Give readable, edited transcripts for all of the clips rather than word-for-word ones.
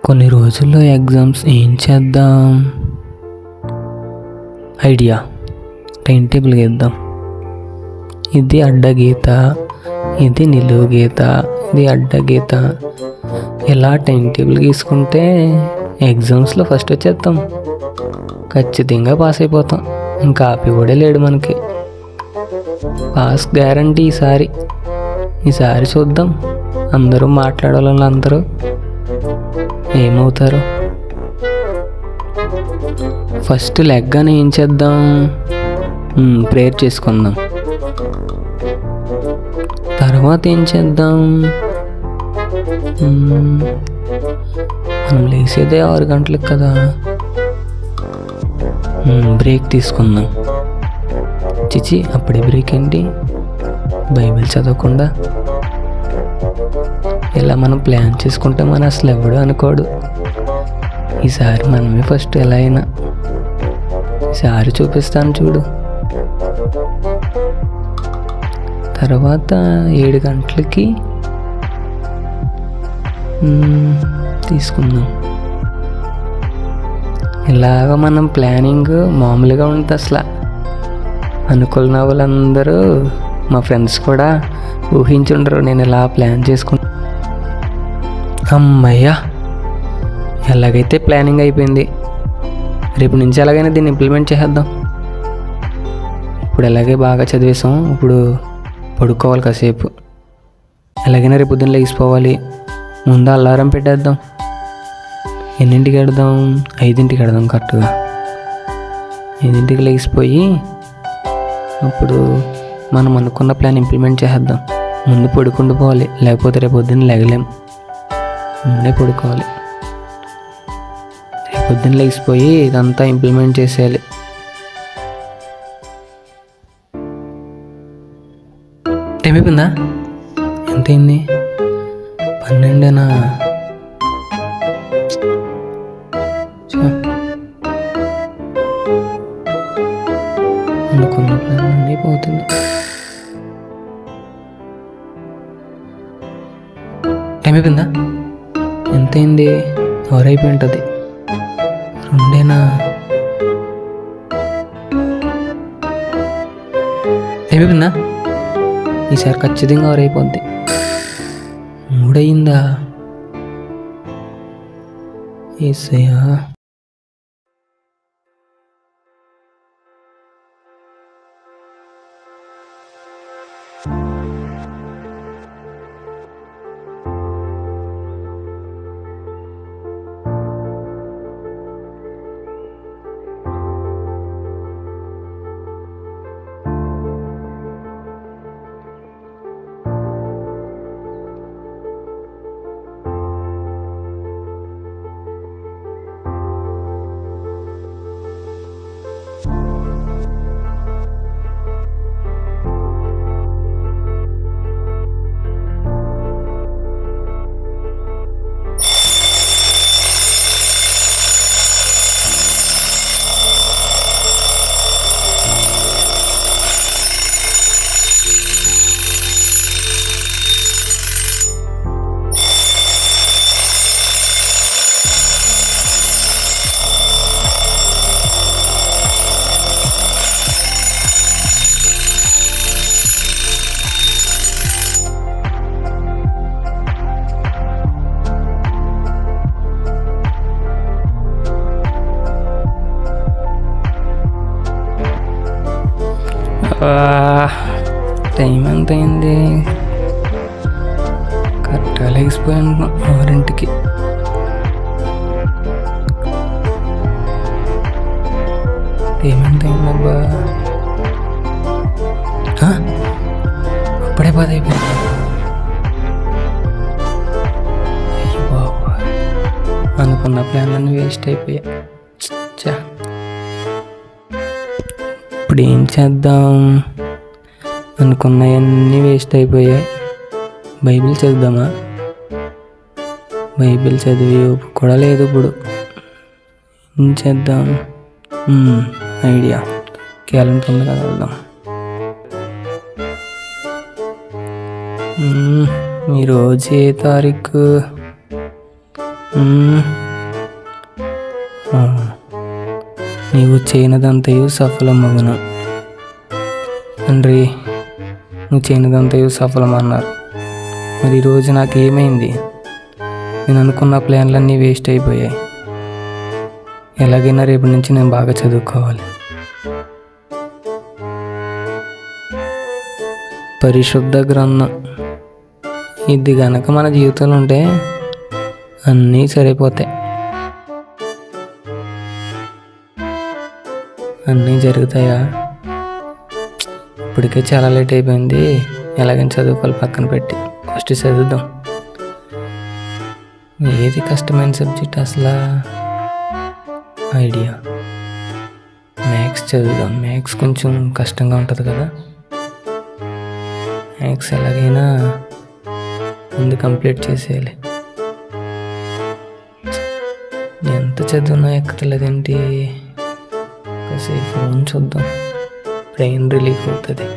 కొన్ని రోజుల్లో ఎగ్జామ్స్ ఏం చేద్దాం? ఐడియా, టైం టేబుల్ గీద్దాం. ఇది అడ్డగీత, ఇది నిలువు గీత, ఇది అడ్డగీత. ఇలా టైం టేబుల్ గీసుకుంటే ఎగ్జామ్స్లో ఫస్ట్ వచ్చేస్తాం. ఖచ్చితంగా పాస్ అయిపోతాం. ఇంకా ఆపి కూడా లేడు మనకి. Pass guarantee. ఈసారి చూద్దాం. అందరూ మాట్లాడాలని అందరూ ఏమవుతారు. ఫస్ట్ లెగ్గానే ఏం చేద్దాం? ప్రేయర్ చేసుకుందాం. తర్వాత ఏం చేద్దాం? మనం లేసేదే 6 గంటలకు కదా. బ్రేక్ తీసుకుందాం. చిచి, అప్పుడే బ్రేక్ ఏంటి? బైబిల్ చదవకుండా ఇలా మనం ప్లాన్ చేసుకుంటే మన అసలు ఎవడు అనుకోడు. ఈసారి మనమే ఫస్ట్. ఎలా అయినా ఈసారి చూపిస్తాను చూడు. తర్వాత 7 గంటలకి తీసుకుందాం. ఇలాగ మనం ప్లానింగ్ మామూలుగా ఉంటుంది అసలు. అనుకున్న వాళ్ళందరూ, మా ఫ్రెండ్స్ కూడా ఊహించుండరు నేను ఇలా ప్లాన్ చేసుకుంటా. అమ్మయ్యా, ఎలాగైతే ప్లానింగ్ అయిపోయింది. రేపు నుంచి ఎలాగైనా దీన్ని ఇంప్లిమెంట్ చేసేద్దాం. ఇప్పుడు ఎలాగే బాగా చదివేసాం. ఇప్పుడు పడుకోవాలి కాసేపు. ఎలాగైనా రేపు పొద్దున్న లేచిపోవాలి. ముందు అలారం పెట్టేద్దాం. ఎన్నింటికి వెడదాం? 5ంటికి వెడదాం. కరెక్ట్గా 5ంటికి లేచిపోయి అప్పుడు మనం అనుకున్న ప్లాన్ ఇంప్లిమెంట్ చేసేద్దాం. ముందు పడుకుండిపోవాలి, లేకపోతే రేపు పొద్దున్న లేగలేం. ముందే పడుకోవాలి. రేపు పొద్దున్న లేచిపోయి ఇదంతా ఇంప్లిమెంట్ చేసేయాలి. టైం అయిపోయిందా? ఎంతైంది? 12. అనుకున్న ప్లాన్ అన్నీ పోతుంది. టైం అయిపోయిందా? ఎంతైంది? 6 అయిపోయి ఉంటుంది. 2. టైం అయిపోయిందా? ఈసారి ఖచ్చితంగా 6 అయిపోద్ది. 3 అయిందా? ఏసయ్యా, టైం ఎంత అయింది? కరెక్ట్గా లేచిపోయాను 6ంటికి. టైం ఎంత అయిందబ్బా? అప్పుడే 10 అయిపోయింది. అనుకున్న ప్లాన్ అన్నీ వేస్ట్ అయిపోయా. ఇప్పుడు ఏం చేద్దాం? అనుకున్నవన్నీ వేస్ట్ అయిపోయాయి. బైబిల్ చదువుదామా? బైబిల్ చదివి కూడా లేదు. ఇప్పుడు ఏం చేద్దాం? ఐడియా, క్యాలెండర్ ఉంది కదా, వెళ్దాం. ఈరోజు ఏ తారీఖు? నీవు చేయనదంతయు సఫలమగును. తండ్రి, నువ్వు చేయనదంతయు సఫలమన్నారు. మరి ఈరోజు నాకు ఏమైంది? నేను అనుకున్న ప్లాన్లన్నీ వేస్ట్ అయిపోయాయి. ఎలాగైనా రేపటి నుంచి నేను బాగా చదువుకోవాలి. పరిశుద్ధ గ్రంథం ఇది గనక మన జీవితంలో ఉంటే అన్నీ సరిపోతాయి, అన్నీ జరుగుతాయా? ఇప్పటికే చాలా లేట్ అయిపోయింది. ఎలాగైనా చదువుకోవాలి పక్కన పెట్టి ఫస్ట్ చదువుదాం. ఏది కష్టమైన సబ్జెక్ట్ అసలు? ఐడియా, మ్యాథ్స్ చదువుదాం. మ్యాథ్స్ కొంచెం కష్టంగా ఉంటుంది కదా. మ్యాథ్స్ ఎలాగైనా ముందు కంప్లీట్ చేసేయాలి. ఎంత చదువునా ఎక్కతలేదేంటి? కాసేపు ఫోన్ చూద్దాం, బ్రెయిన్ రిలీఫ్ అవుతుంది.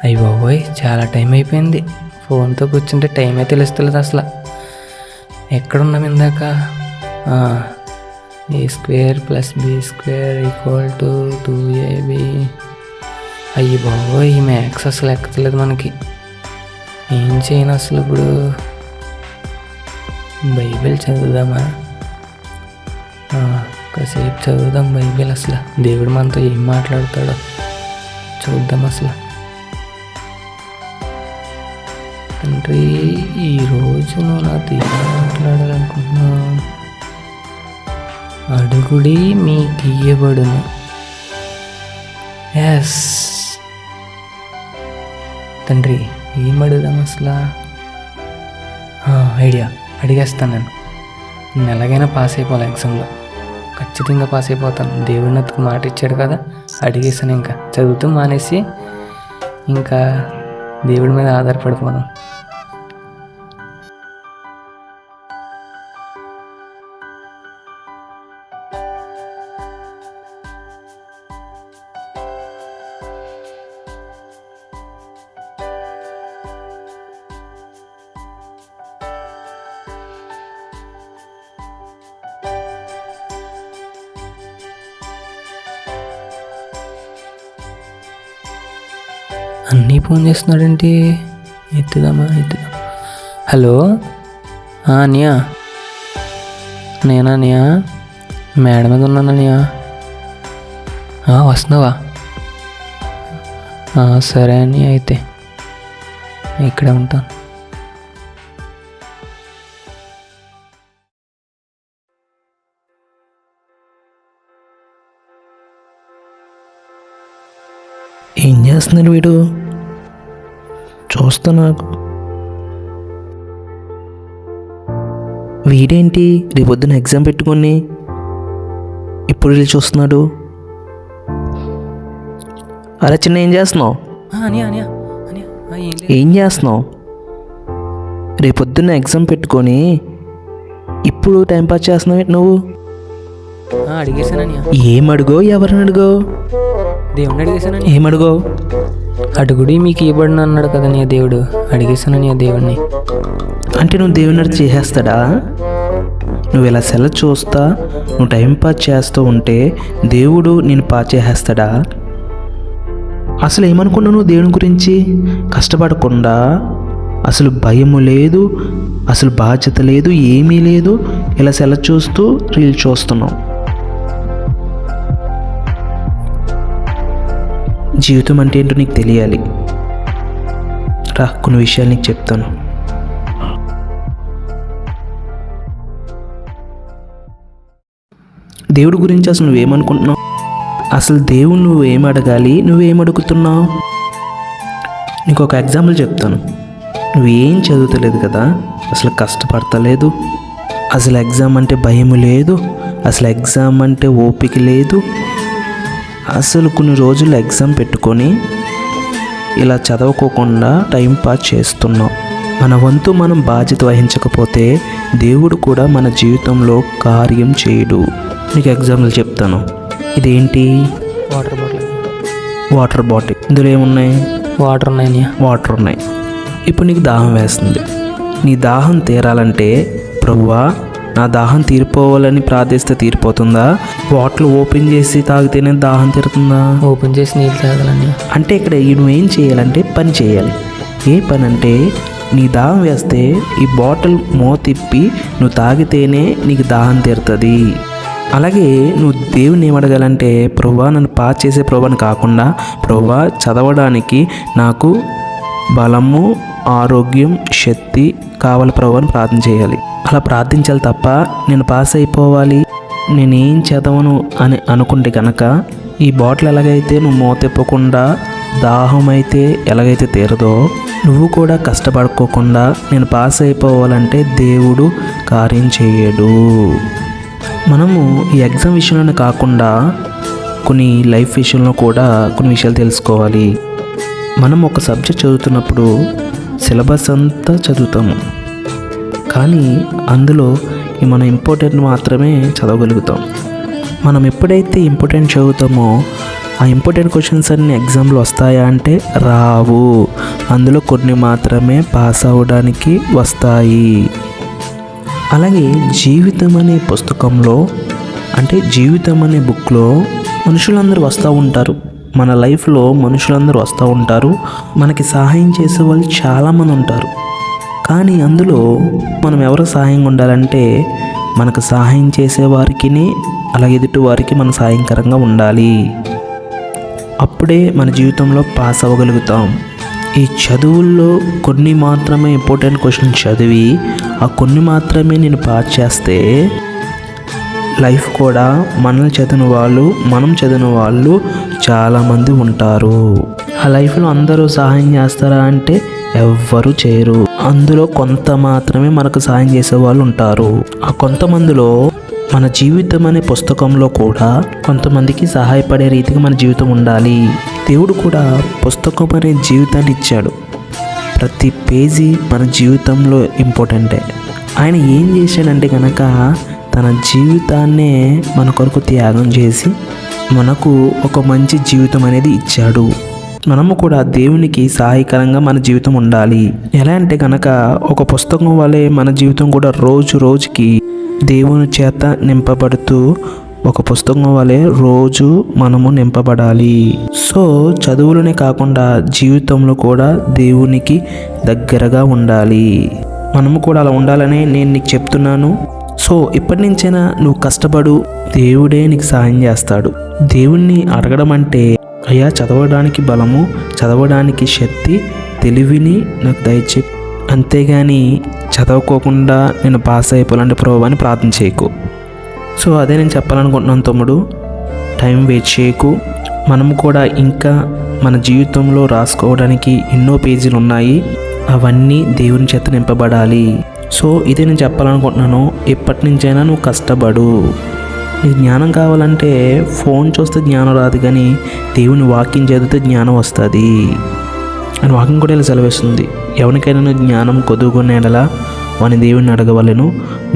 అయ్య బాబోయ్, చాలా టైం అయిపోయింది. ఫోన్తో కూర్చుంటే టైమే తెలుస్తలేదు అసలు. ఎక్కడున్నాం ఇందాక? a² + b² = 2ab. అయ్యి బాబోయ్, ఈ మ్యాథ్స్ అసలు ఎక్కట్లేదు మనకి. ఏం చేయను అసలు ఇప్పుడు? బైబిల్ చదువుదామా? కాసేపు చదువుదాం బైబిల్. అసలు దేవుడు మనతో ఏం మాట్లాడతాడో చూద్దాం. అసలు తండ్రి, ఈరోజు నువ్వు నాతో ఏం మాట్లాడాలనుకుంటున్నావు? అడుగుడి మీకు ఇయ్యబడును. ఎస్ తండ్రి, ఏం అడుగుదాం అసలు? ఐడియా, అడిగేస్తాను. నేను ఎలాగైనా పాస్ అయిపోవాలి ఎగ్జామ్లో. ఖచ్చితంగా పాస్ అయిపోతాను. దేవుడి నాకు మాట ఇచ్చాడు కదా, అడిగేసాను. ఇంకా చదువుతూ మానేసి ఇంకా దేవుడి మీద ఆధారపడిపోను. అన్నీ ఫోన్ చేస్తున్నాడేంటి? ఎత్తుదామా? హలో, అనియా, నేనా అనియా? మేడ మీద ఉన్నాను అనియా. వస్తున్నావా? సరే అని అయితే ఇక్కడే ఉంటాను. ఏం చేస్తున్నాడు వీడు? చూస్తా. నాకు వీడేంటి రేపొద్దున ఎగ్జామ్ పెట్టుకొని ఇప్పుడు వీళ్ళు చూస్తున్నాడు? అరే చిన్న, ఏం చేస్తున్నావు? ఏం చేస్తున్నావు? రేపొద్దున్న ఎగ్జామ్ పెట్టుకొని ఇప్పుడు టైంపాస్ చేస్తున్నావు నువ్వు? అడిగేసానని. ఏం అడుగో? ఎవరిని అడుగో? దేవుడిని అడిగేసానని. ఏమడుగో? అడుగుడి మీకు ఇవ్వబడిన అన్నాడు కదా నీ దేవుడు. అడిగేసానని ఆ దేవుడిని. అంటే నువ్వు దేవుని అడిగి చేసేస్తాడా? నువ్వు ఇలా సెల చూస్తా, నువ్వు టైం పాస్ చేస్తూ ఉంటే దేవుడు నేను పాస్ చేసేస్తాడా? అసలు ఏమనుకున్నావు నువ్వు దేవుని గురించి? కష్టపడకుండా, అసలు భయము లేదు, అసలు బాధ్యత లేదు, ఏమీ లేదు, ఇలా సెల చూస్తూ రీల్ చూస్తున్నావు. జీవితం అంటే ఏంటో నీకు తెలియాలి. రా, కొన్ని విషయాలు నీకు చెప్తాను. దేవుడి గురించి అసలు నువ్వేమనుకుంటున్నావు? అసలు దేవుడు నువ్వేం అడగాలి, నువ్వేం అడుగుతున్నావు? నీకు ఒక ఎగ్జాంపుల్ చెప్తాను. నువ్వేం చదువుతలేదు కదా, అసలు కష్టపడతలేదు, అసలు ఎగ్జామ్ అంటే భయం లేదు, అసలు ఎగ్జామ్ అంటే ఓపిక లేదు. అసలు కొన్ని రోజులు ఎగ్జామ్ పెట్టుకొని ఇలా చదవకోకుండా టైం పాస్ చేస్తున్నాం. మన వంతు మనం బాధ్యత వహించకపోతే దేవుడు కూడా మన జీవితంలో కార్యం చేయడు. మీకు ఎగ్జాంపుల్ చెప్తాను. ఇదేంటి? Water bottle. ఇందులో ఏమున్నాయి? వాటర్ ఉన్నాయి. వాటర్ ఉన్నాయి. ఇప్పుడు నీకు దాహం వేస్తుంది. నీ దాహం తీరాలంటే ప్రభువా నా దాహం తీరిపోవాలని ప్రార్థిస్తే తీరిపోతుందా? బాటిల్ ఓపెన్ చేసి తాగితేనే దాహం తీరుతుందా? ఓపెన్ చేసి నీళ్ళు తాగాలని. అంటే ఇక్కడ నువ్వేం చేయాలంటే పని చేయాలి. ఏ పని అంటే నీ దాహం వేస్తే ఈ బాటిల్ తిప్పి నువ్వు తాగితేనే నీకు దాహం తీరుతుంది. అలాగే నువ్వు దేవుని ఏమడగాలంటే ప్రభువా నన్ను పాస్ చేసే ప్రభుని కాకుండా ప్రభువా చదవడానికి నాకు బలము, ఆరోగ్యం, శక్తి కావాలి ప్రభు అని ప్రార్థన చేయాలి. అలా ప్రార్థించాలి తప్ప నేను పాస్ అయిపోవాలి, నేనేం చదవను అని అనుకుంటే కనుక ఈ బాటిల్ ఎలాగైతే నువ్వు తిప్పకుండా దాహం అయితే ఎలాగైతే తీరదో నువ్వు కూడా కష్టపడుకోకుండా నేను పాస్ అయిపోవాలంటే దేవుడు కార్యం చేయడు. మనము ఈ ఎగ్జామ్ విషయంలోనే కాకుండా కొన్ని లైఫ్ విషయంలో కూడా కొన్ని విషయాలు తెలుసుకోవాలి. మనం ఒక సబ్జెక్ట్ చదువుతున్నప్పుడు సిలబస్ అంతా చదువుతాము, కానీ అందులో మనం ఇంపార్టెంట్ మాత్రమే చదవగలుగుతాం. మనం ఎప్పుడైతే ఇంపార్టెంట్ చదువుతామో ఆ ఇంపార్టెంట్ క్వశ్చన్స్ అన్నీ ఎగ్జామ్లో వస్తాయా అంటే రావు. అందులో కొన్ని మాత్రమే పాస్ అవ్వడానికి వస్తాయి. అలాగే జీవితం అనే పుస్తకంలో అంటే జీవితం అనే బుక్లో మనుషులందరూ వస్తూ ఉంటారు. మన లైఫ్లో మనుషులందరూ వస్తూ ఉంటారు. మనకి సహాయం చేసే వాళ్ళు చాలామంది ఉంటారు. కానీ అందులో మనం ఎవరు సహాయంగా ఉండాలంటే మనకు సహాయం చేసేవారికి అలాగే ఎదుటి వారికి మనం సహాయకరంగా ఉండాలి. అప్పుడే మన జీవితంలో పాస్ అవ్వగలుగుతాం. ఈ చదువుల్లో కొన్ని మాత్రమే ఇంపార్టెంట్ క్వశ్చన్ చదివి ఆ కొన్ని మాత్రమే నేను పాస్ చేస్తే లైఫ్ కూడా మనం చదివిన వాళ్ళు చాలామంది ఉంటారు. ఆ లైఫ్లో అందరూ సహాయం చేస్తారా అంటే ఎవ్వరూ చేయరు. అందులో కొంత మాత్రమే మనకు సహాయం చేసే వాళ్ళు ఉంటారు. ఆ కొంతమందిలో మన జీవితం అనే పుస్తకంలో కూడా కొంతమందికి సహాయపడే రీతిగా మన జీవితం ఉండాలి. దేవుడు కూడా పుస్తకం అనే జీవితాన్ని ఇచ్చాడు. ప్రతి పేజీ మన జీవితంలో ఇంపార్టెంటే. ఆయన ఏం చేశాడంటే కనుక తన జీవితాన్నే మన కొరకు త్యాగం చేసి మనకు ఒక మంచి జీవితం అనేది ఇచ్చాడు. మనము కూడా దేవునికి సహాయకరంగా మన జీవితం ఉండాలి. ఎలా అంటే కనుక ఒక పుస్తకం వలె మన జీవితం కూడా రోజు రోజుకి దేవుని చేత నింపబడుతూ ఒక పుస్తకం వలె రోజు మనము నింపబడాలి. సో చదువులోనే కాకుండా జీవితంలో కూడా దేవునికి దగ్గరగా ఉండాలి. మనము కూడా అలా ఉండాలని నేను నీకు చెప్తున్నాను. సో ఇప్పటి నుంచైనా నువ్వు కష్టపడు, దేవుడే నీకు సహాయం చేస్తాడు. దేవుణ్ణి అడగడం అంటే అయ్యా చదవడానికి బలము, చదవడానికి శక్తి, తెలివిని నాకు దయచే, అంతేగాని చదవకోకుండా నేను పాస్ అయిపోవాలంటే ప్రభు అని ప్రార్థన చేయకు. సో అదే నేను చెప్పాలనుకుంటున్నాను తమ్ముడు. టైం వేస్ట్ చేయకు. మనము కూడా ఇంకా మన జీవితంలో రాసుకోవడానికి ఎన్నో పేజీలు ఉన్నాయి. అవన్నీ దేవుని చేత నింపబడాలి. సో ఇదే నేను చెప్పాలనుకుంటున్నాను. ఎప్పటి నుంచైనా నువ్వు కష్టపడు. నీకు జ్ఞానం కావాలంటే ఫోన్ చూస్తే జ్ఞానం రాదు, కానీ దేవుని వాక్యం చదివితే జ్ఞానం వస్తుంది అని వాక్యం కూడా ఇలా సెలవిస్తుంది. ఎవరికైనా జ్ఞానం కొదువుకునేలా వాని దేవుడిని అడగవలెను,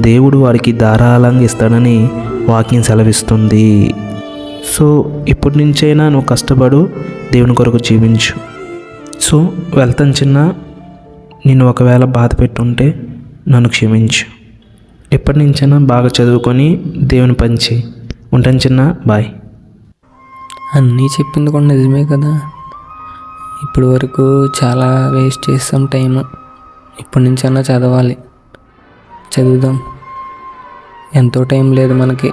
దేవుడు వారికి ధారాళంగా ఇస్తాడని వాక్యం సెలవిస్తుంది. సో ఇప్పటి నుంచైనా నువ్వు కష్టపడు, దేవుని కొరకు జీవించు. సో వెళ్తాను చిన్న, నిన్ను ఒకవేళ బాధ పెట్టుంటే నన్ను క్షమించు. ఎప్పటి నుంచైనా బాగా చదువుకొని దేవుని పని చేయి. ఉంటాను చిన్న, బాయ్. అన్నీ చెప్పింది కూడా నిజమే కదా. ఇప్పటి వరకు చాలా వేస్ట్ చేస్తాం టైం. ఇప్పటి నుంచైనా చదవాలి, చదువుదాం. ఎంతో టైం లేదు మనకి.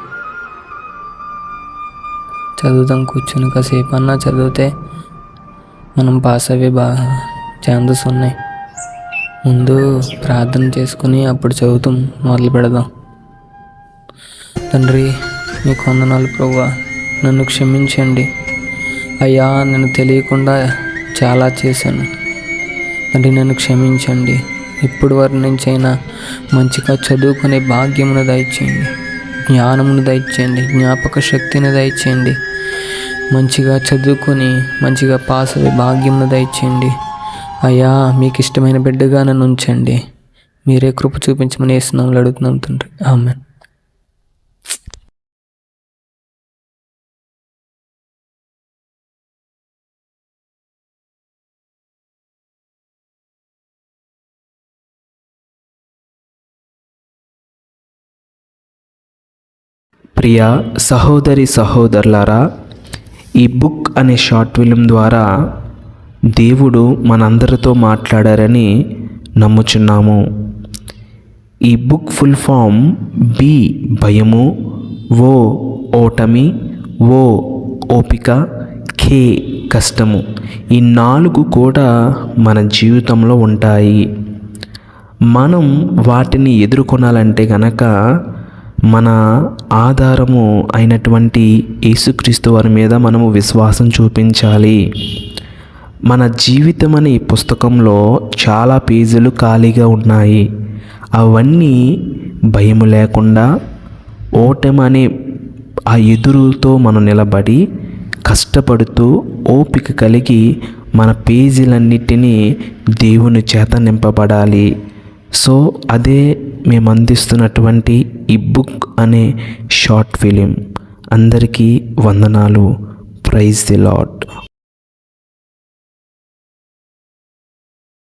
చదువుదాం, కూర్చొని కాసేపు అన్నా చదివితే మనం పాస్ అయ్యే ఛాన్సెస్ ఉన్నాయి. ముందు ప్రార్థన చేసుకుని అప్పుడు చదువుతాం మొదలు పెడదాం. తండ్రి మీకు వందనాలు ప్రభువా, నన్ను క్షమించండి అయ్యా. నేను తెలియకుండా చాలా చేశాను. తండ్రి నన్ను క్షమించండి. ఇప్పుడు వారి నుంచైనా మంచిగా చదువుకునే భాగ్యమును దయచేయండి, జ్ఞానమును దయచేయండి, జ్ఞాపక శక్తిని దయచేయండి. మంచిగా చదువుకొని మంచిగా పాస్ అయ్యే భాగ్యమును దయచేయండి. అయ్యా, మీకు ఇష్టమైన బిడ్డగా నన్ను ఉంచండి. మీరే కృప చూపించమని యేసునామములో అడుగుతున్నాం తండ్రి. ఆమేన్. ప్రియ సహోదరి సహోదరులారా, ఈ బుక్ అనే షార్ట్ ఫిల్మ్ ద్వారా దేవుడు మనందరితో మాట్లాడారని నమ్ముచున్నాము. ఈ బుక్ ఫుల్ ఫామ్ బి భయము, ఓ ఓటమి, ఓ ఓపిక, కే కష్టము. ఈ 4 కూడా మన జీవితంలో ఉంటాయి. మనం వాటిని ఎదుర్కొనాలంటే గనక మన ఆధారము అయినటువంటి యేసుక్రీస్తు వారి మీద మనము విశ్వాసం చూపించాలి. మన జీవితం అనే ఈ పుస్తకంలో చాలా పేజీలు ఖాళీగా ఉన్నాయి. అవన్నీ భయము లేకుండా ఓటమి అనే ఆ ఎదురుతో మనం నిలబడి కష్టపడుతూ ఓపిక కలిగి మన పేజీలన్నిటినీ దేవుని చేత నింపబడాలి. సో అదే మేము అందిస్తున్నటువంటి ఈ బుక్ అనే షార్ట్ ఫిలిం. అందరికీ వందనాలు. Praise the lord.